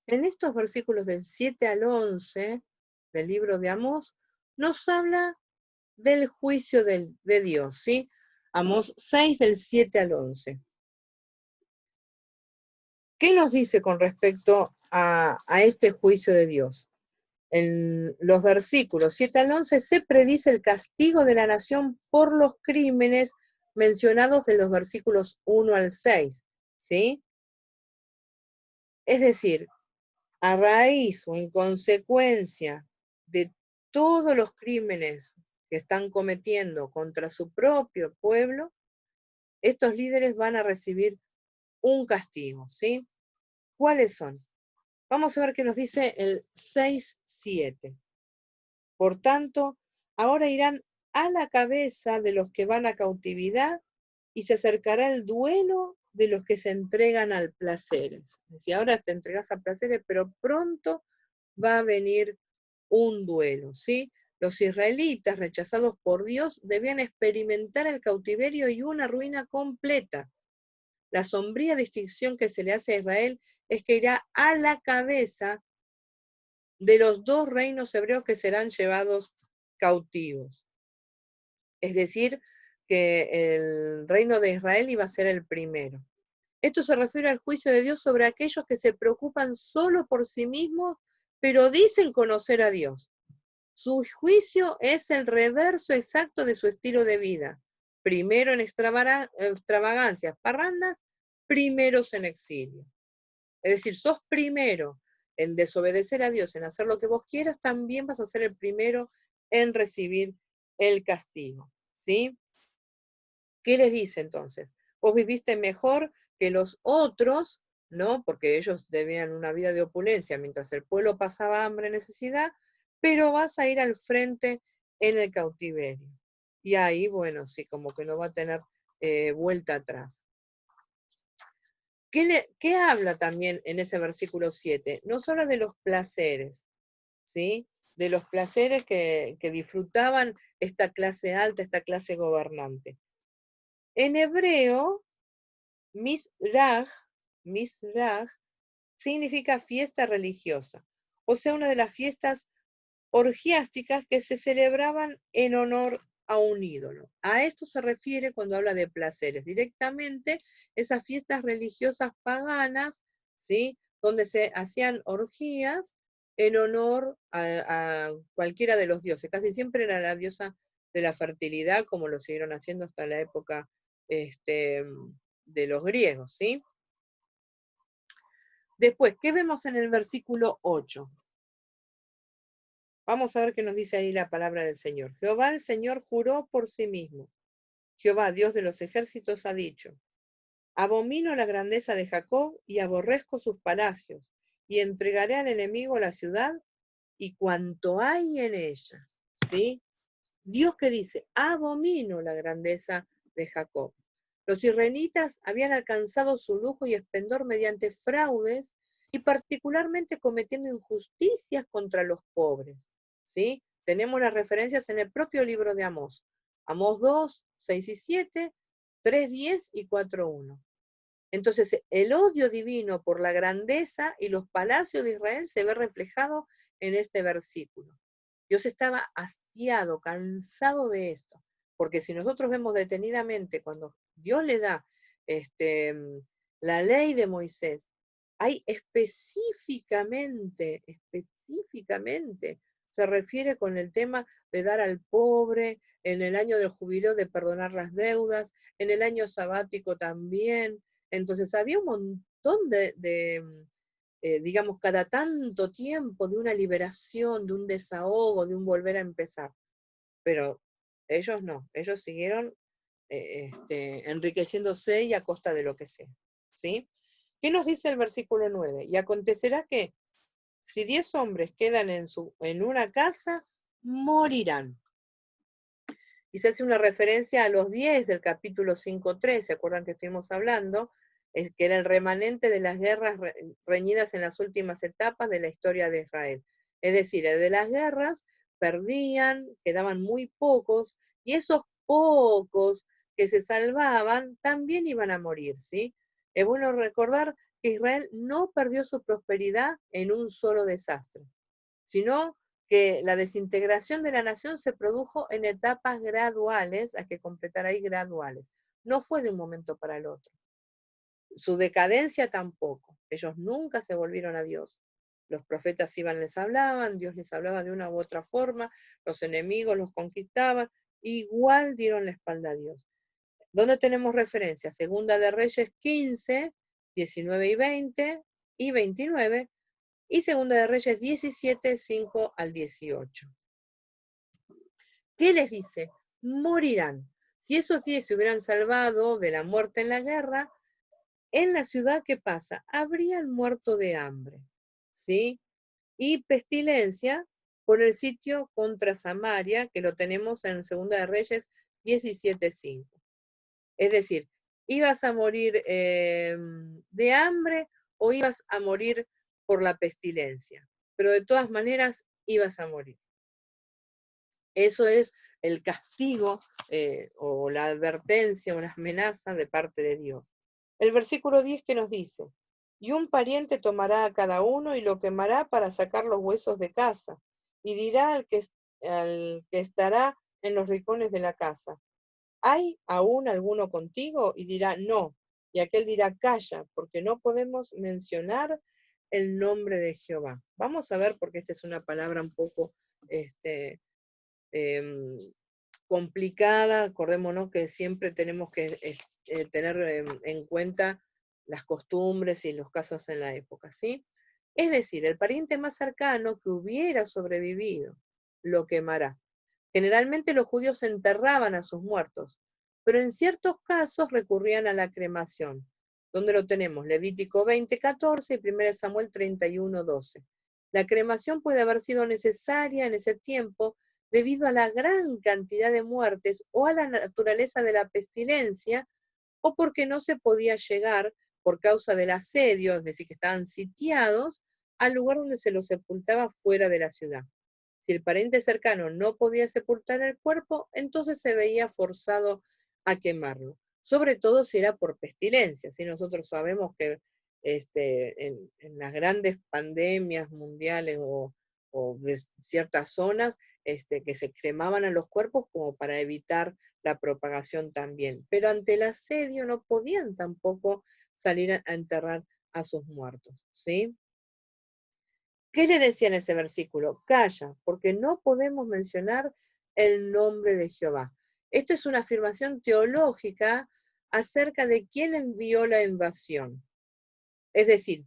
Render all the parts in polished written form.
En estos versículos del 7 al 11 del libro de Amós, nos habla del juicio de Dios, ¿sí? Amós 6 del 7 al 11. ¿Qué nos dice con respecto a este juicio de Dios? En los versículos 7 al 11 se predice el castigo de la nación por los crímenes mencionados de los versículos 1 al 6, ¿sí? Es decir, a raíz o en consecuencia de todos los crímenes que están cometiendo contra su propio pueblo, estos líderes van a recibir un castigo, ¿sí? ¿Cuáles son? Vamos a ver qué nos dice el 6:7. Por tanto, ahora irán a la cabeza de los que van a cautividad y se acercará el duelo de los que se entregan al placeres. Si ahora te entregas a placeres, pero pronto va a venir un duelo, ¿sí? Los israelitas rechazados por Dios debían experimentar el cautiverio y una ruina completa. La sombría distinción que se le hace a Israel es que irá a la cabeza de los dos reinos hebreos que serán llevados cautivos. Es decir, que el reino de Israel iba a ser el primero. Esto se refiere al juicio de Dios sobre aquellos que se preocupan solo por sí mismos, pero dicen conocer a Dios. Su juicio es el reverso exacto de su estilo de vida. Primero en extravagancias, parrandas, primeros en exilio. Es decir, sos primero en desobedecer a Dios, en hacer lo que vos quieras, también vas a ser el primero en recibir el castigo, ¿sí? ¿Qué les dice entonces? Vos viviste mejor que los otros, ¿no? Porque ellos debían una vida de opulencia mientras el pueblo pasaba hambre, necesidad, pero vas a ir al frente en el cautiverio. Y ahí, bueno, sí, como que no va a tener vuelta atrás. ¿Qué habla también en ese versículo 7? Nos habla de los placeres, ¿sí? De los placeres que disfrutaban esta clase alta, esta clase gobernante. En hebreo, Mizraj significa fiesta religiosa, o sea, una de las fiestas orgiásticas que se celebraban en honor a un ídolo. A esto se refiere cuando habla de placeres. Directamente, esas fiestas religiosas paganas, ¿sí? Donde se hacían orgías en honor a cualquiera de los dioses. Casi siempre era la diosa de la fertilidad, como lo siguieron haciendo hasta la época de los griegos, ¿sí? Después, ¿qué vemos en el versículo 8? Vamos a ver qué nos dice ahí la palabra del Señor. Jehová el Señor juró por sí mismo. Jehová, Dios de los ejércitos, ha dicho: abomino la grandeza de Jacob y aborrezco sus palacios, y entregaré al enemigo la ciudad y cuanto hay en ella. ¿Sí? Dios que dice: abomino la grandeza de Jacob. Los israelitas habían alcanzado su lujo y esplendor mediante fraudes y particularmente cometiendo injusticias contra los pobres. ¿Sí? Tenemos las referencias en el propio libro de Amós. Amós 2, 6 y 7, 3, 10 y 4, 1. Entonces, el odio divino por la grandeza y los palacios de Israel se ve reflejado en este versículo. Dios estaba hastiado, cansado de esto, porque si nosotros vemos detenidamente cuando Dios le da la ley de Moisés, hay específicamente, se refiere con el tema de dar al pobre, en el año del jubileo de perdonar las deudas, en el año sabático también. Entonces había un montón digamos, cada tanto tiempo de una liberación, de un desahogo, de un volver a empezar. Pero ellos no, ellos siguieron enriqueciéndose y a costa de lo que sea. ¿Sí? ¿Qué nos dice el versículo 9? Y acontecerá que si 10 hombres quedan en una casa, morirán. Y se hace una referencia a los 10 del capítulo 5.3, ¿se acuerdan que estuvimos hablando? Que era el remanente de las guerras reñidas en las últimas etapas de la historia de Israel. Es decir, de las guerras perdían, quedaban muy pocos, y esos pocos que se salvaban también iban a morir, ¿sí? Es bueno recordar que Israel no perdió su prosperidad en un solo desastre, sino que la desintegración de la nación se produjo en etapas graduales, hay que completar ahí graduales. No fue de un momento para el otro. Su decadencia tampoco. Ellos nunca se volvieron a Dios. Los profetas iban, les hablaban, Dios les hablaba de una u otra forma, los enemigos los conquistaban, igual dieron la espalda a Dios. ¿Dónde tenemos referencia? Segunda de Reyes 15, 19 y 20 y 29, y Segunda de Reyes 17, 5 al 18. ¿Qué les dice? Morirán. Si esos 10 se hubieran salvado de la muerte en la guerra, en la ciudad, ¿qué pasa? Habrían muerto de hambre, ¿sí? Y pestilencia por el sitio contra Samaria, que lo tenemos en Segunda de Reyes 17:5. Es decir, ibas a morir de hambre o ibas a morir por la pestilencia, pero de todas maneras ibas a morir. Eso es el castigo o la advertencia o la amenaza de parte de Dios. El versículo 10 que nos dice, y un pariente tomará a cada uno y lo quemará para sacar los huesos de casa, y dirá al que estará en los rincones de la casa, ¿hay aún alguno contigo? Y dirá, no. Y aquel dirá, calla, porque no podemos mencionar el nombre de Jehová. Vamos a ver, porque esta es una palabra un poco complicada. Acordémonos que siempre tenemos que tener en cuenta las costumbres y los casos en la época, ¿sí? Es decir, el pariente más cercano que hubiera sobrevivido lo quemará. Generalmente los judíos enterraban a sus muertos, pero en ciertos casos recurrían a la cremación. ¿Dónde lo tenemos? Levítico 20:14 y 1 Samuel 31:12. La cremación puede haber sido necesaria en ese tiempo debido a la gran cantidad de muertes o a la naturaleza de la pestilencia, o porque no se podía llegar por causa del asedio, es decir, que estaban sitiados, al lugar donde se los sepultaba fuera de la ciudad. Si el pariente cercano no podía sepultar el cuerpo, entonces se veía forzado a quemarlo, sobre todo si era por pestilencia. Si nosotros sabemos que en las grandes pandemias mundiales o de ciertas zonas, que se cremaban a los cuerpos como para evitar la propagación también. Pero ante el asedio no podían tampoco salir a enterrar a sus muertos, ¿sí? ¿Qué le decía en ese versículo? Calla, porque no podemos mencionar el nombre de Jehová. Esto es una afirmación teológica acerca de quién envió la invasión. Es decir,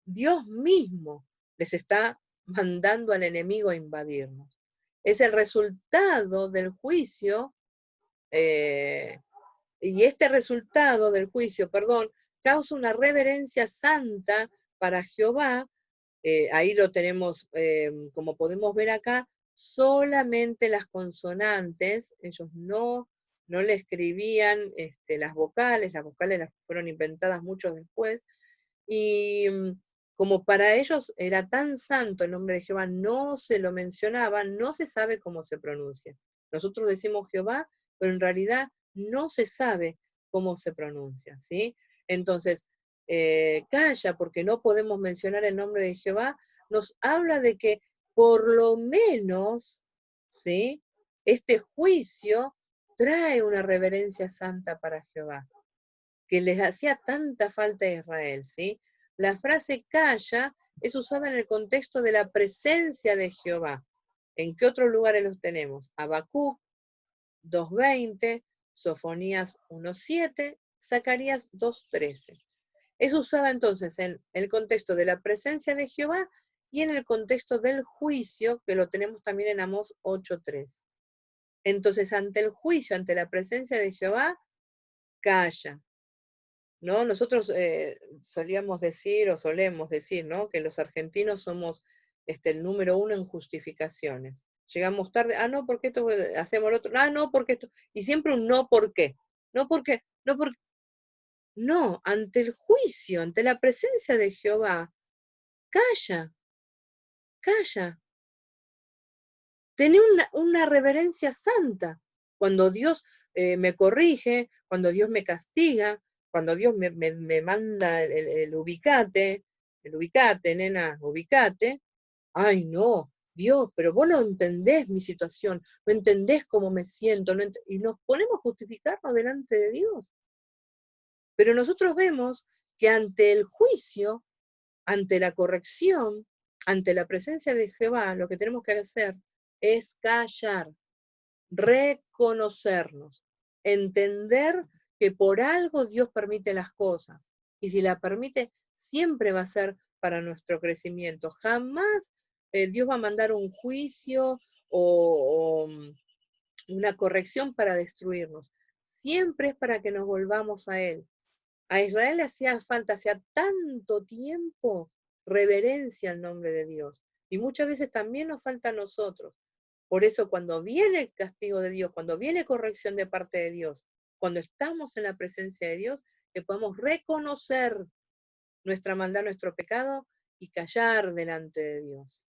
Dios mismo les está mandando al enemigo a invadirnos. Es el resultado del juicio, y este resultado del juicio, causa una reverencia santa para Jehová. Ahí lo tenemos, como podemos ver acá, solamente las consonantes. Ellos no le escribían las vocales las fueron inventadas mucho después, y como para ellos era tan santo el nombre de Jehová, no se lo mencionaba, no se sabe cómo se pronuncia. Nosotros decimos Jehová, pero en realidad no se sabe cómo se pronuncia, ¿sí? Entonces, calla, porque no podemos mencionar el nombre de Jehová, nos habla de que por lo menos, ¿sí? Este juicio trae una reverencia santa para Jehová, que les hacía tanta falta a Israel, ¿sí? La frase calla es usada en el contexto de la presencia de Jehová. ¿En qué otros lugares los tenemos? Habacuc 2:20, Sofonías 1:7, Zacarías 2:13. Es usada entonces en el contexto de la presencia de Jehová y en el contexto del juicio, que lo tenemos también en Amós 8:3. Entonces, ante el juicio, ante la presencia de Jehová, calla, ¿no? Nosotros solemos decir, o solemos decir, ¿no? Que los argentinos somos el número 1 en justificaciones. Llegamos tarde, no, porque esto hacemos lo otro, no, porque esto, y siempre un no, ¿por qué? No, porque, no, porque, no, ante el juicio, ante la presencia de Jehová, calla, calla. Tené una reverencia santa. Cuando Dios me corrige, cuando Dios me castiga, cuando Dios me manda el ubicate, nena, ubicate, ay no, Dios, pero vos no entendés mi situación, no entendés cómo me siento, y nos ponemos a justificarnos delante de Dios. Pero nosotros vemos que ante el juicio, ante la corrección, ante la presencia de Jehová, lo que tenemos que hacer es callar, reconocernos, entender que por algo Dios permite las cosas. Y si la permite, siempre va a ser para nuestro crecimiento. Jamás Dios va a mandar un juicio o una corrección para destruirnos. Siempre es para que nos volvamos a Él. A Israel le hacía falta, hacía tanto tiempo, reverencia al nombre de Dios. Y muchas veces también nos falta a nosotros. Por eso cuando viene el castigo de Dios, cuando viene corrección de parte de Dios, cuando estamos en la presencia de Dios, que podamos reconocer nuestra maldad, nuestro pecado y callar delante de Dios.